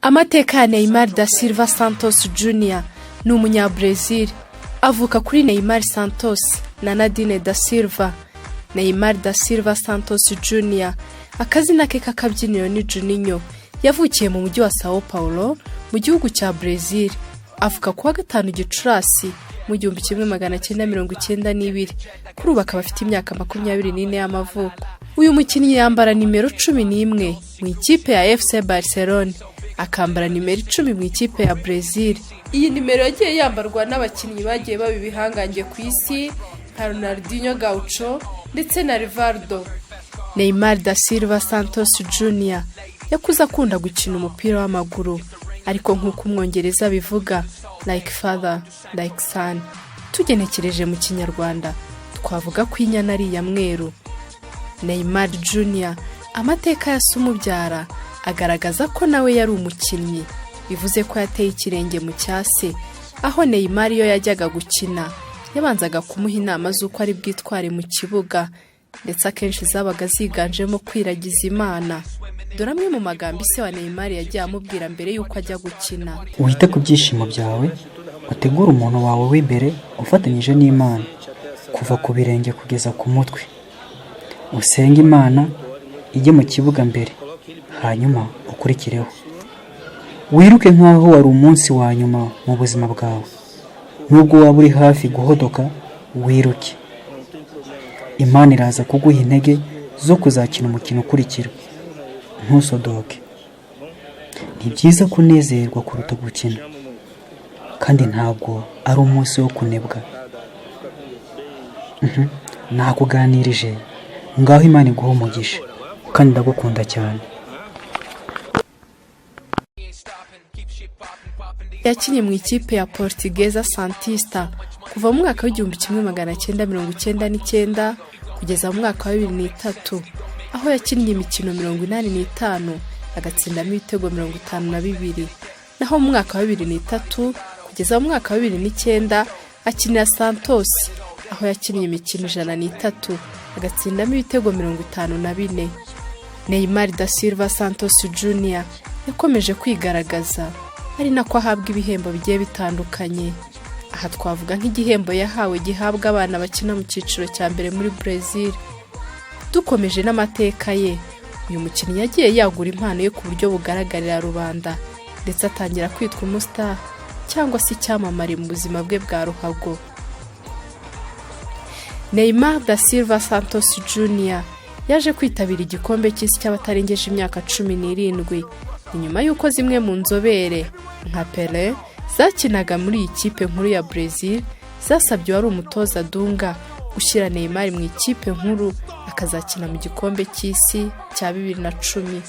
Amateka ya Neymar da Silva Santos Jr. ni umunyabrazil. Avuka kuri Neymar Santos na Nadine da Silva. Neymar da Silva Santos Jr. akazina ke k'akabyiniro ni Juninho. Yavukiye mu mujyi wa Sao Paulo mu gihugu cya Brazil. Avuka kuwa 5 Gicurasi mu 1992. Kuri ubu akaba afite imyaka 24 y'amavuko. Uyu mukinnyi yambara nimero 11 mu ikipe ya FC Barcelona, akambara nimero 10 mu ikipe ya Brazil. Iyi nimero yagiye yambarwa n'abakinnyi bagiye babibihangange ku isi nka Ronaldinho Gaucho ndetse na Rivaldo. Neymar da Silva Santos Jr. yakuze akunda gukina umupira w'amaguru, ariko nk'uko umwongereza bivuga like father like son. Tugenekereje mu kinyarwanda twavuga ko inyana ari ya mweru. Neymar Jr. amateka ya umubyara agaragaza ko nawe yari umukinnyi, bivuze ko yateye ikirenge mu cyase. Aho Neymar iyo yajyaga gukina yabanzaga kumuha inama z'uko ari bwitware mu kibuga, ndetse akenshi zabaga ziganjemo kwiragiza Imana. Dore amwe mu magambo se wa Neymar yagiye amubwira mbere yuko ajya gukina. Uhite ku byishimo byawe, utegura umuntu wawe w'imbere ufatanyije n'Imana, kuva ku birenge kugeza ku mutwe. Usenge Imana ijye mu kibuga mbere, hanyuma ukurikireho. Wiruke nk'aho wari umunsi wa nyuma mu buzima bwawe. Nubwo waba uri hafi guhodoka, wiruke. Imana iraza kuguha intege zo kuzakina umukino ukurikira. Ntusodoke. Ni byiza kunezerwa kuruta gukina, kandi ntabwo ari umunsi wo kunebwa. Nakuganirije, ngaho Imana iguha umugisha, kandi ndagukunda cyane. Yakinnye mu ikipe ya Portuguesa Santista kuva mu mwaka w'1999 kugeza mu mwaka wa 2003, aho yakinnye imikino 85 agatsindamo ibitego 52. Naho mu mwaka wa 2003 kugeza mu mwaka wa 2009 akinira Santos, aho yakinnye imikino 103 agatsindamo ibitego 54. Neymar da Silva Santos Jr. yakomeje kwigaragaza, ari nako ahabwa ibihembo bigiye bitandukanye. Aha twavuga nk'igihembo yahawe gihabwa abana bakina mu cyiciro cya mbere muri Brazil. Dukomeje n'amateka ye, uyu mukinnyi yagiye yagura impano ye ku buryo bugaragarira rubanda, ndetse atangira kwitwa umustar cyangwa se icyamamare mu buzima bwe bwa ruhago. Neymar da Silva Santos Jr. yaje kwitabira igikombe cy'isi cy'abatarengeje imyaka 17, inyuma y'uko zimwe mu nzobere nka Pelé zakinaga muri iyi kipe nkuru ya Brazil zasabye wari umutoza Dunga gushyira Neymar mu ikipe nkuru akazakina mu gikombe cy'isi cya 2010.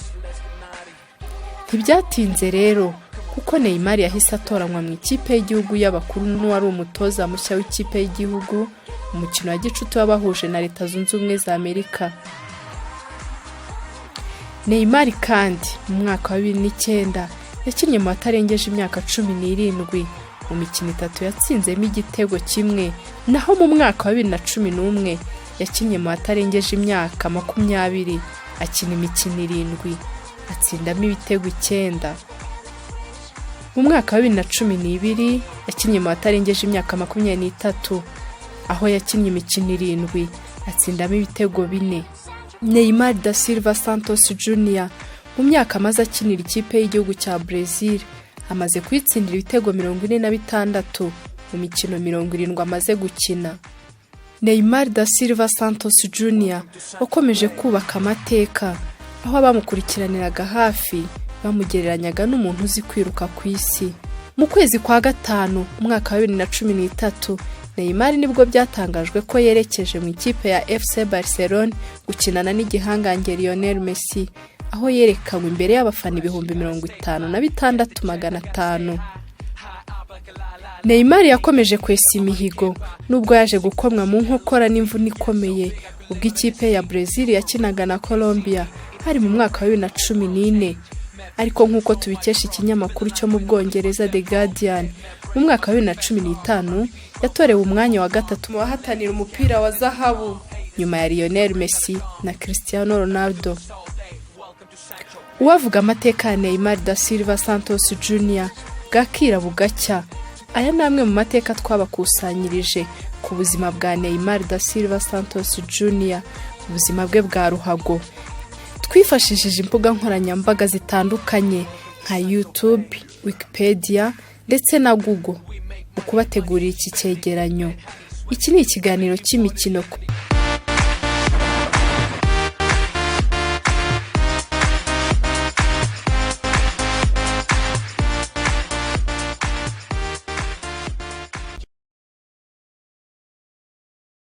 Ntibyatinze rero, kuko Neymar yahise atoranywa mu ikipe y'igihugu y'abakuru n'uwari umutoza mushya w'ikipe y'igihugu umukino wa gicuti wabahuje na Leta Zunze Ubumwe za Amerika. Neymar kandi mu mwaka wa 2009 yakinnye mu batarengeje imyaka 17 mu mikino 3 yatsinzemo igitego kimwe. Naho mu mwaka wa 2011 yakinnye mu batarengeje imyaka 20 akina imikino 7 atsindamo ibitego 9. Mu mwaka wa 2012 yakinnye mu batarengeje imyaka 23, aho yakinnye imikino 7 atsindamo ibitego 4. Neymar da Silva Santos Jr. mu myaka amaze akinira ikipe y'igihugu cya Brazil amaze kwitsindira ibitego 46 mu mikino 70 amaze gukina. Neymar da Silva Santos Jr. wakomeje kubaka amateka, aho abamukurikiraniraga hafi bamugereranyaga n'umuntu uzi kwiruka ku isi. Mu kwezi kwa 5 umwaka wa 2013 Neymar nibwo byatangajwe ko yerekeje mu ikipe ya FC Barcelona gukinana n'igihangange Lionel Messi, aho yerekanywe imbere y'abafana 56,500. Neymar yakomeje kwesa imihigo nubwo yaje gukomwa mu nkokora n'imvune ikomeye ubwo ikipe ya Brazil yakinaga na Colombia hari mu mwaka wa 2014. Ariko nk'uko tubikesha ikinyamakuru cyo mu Bwongereza The Guardian, mu mwaka wa 2015 yatorewe umwanya wa 3 mu bahatanira umupira wa zahabu nyuma ya Lionel Messi na Cristiano Ronaldo. uwavuga amateka ya Neymar da Silva Santos Jr. bwakira bugacya. Aya ni amwe mu mateka twabakusanyirije ku buzima bwa Neymar da Silva Santos Jr. ubuzima bwe bwa ruhago. Twifashishije imbuga nkoranyambaga zitandukanye nka YouTube, Wikipedia ndetse na Google mu kubategurira iki cyegeranyo. Iki ni ikiganiro cy'imikino.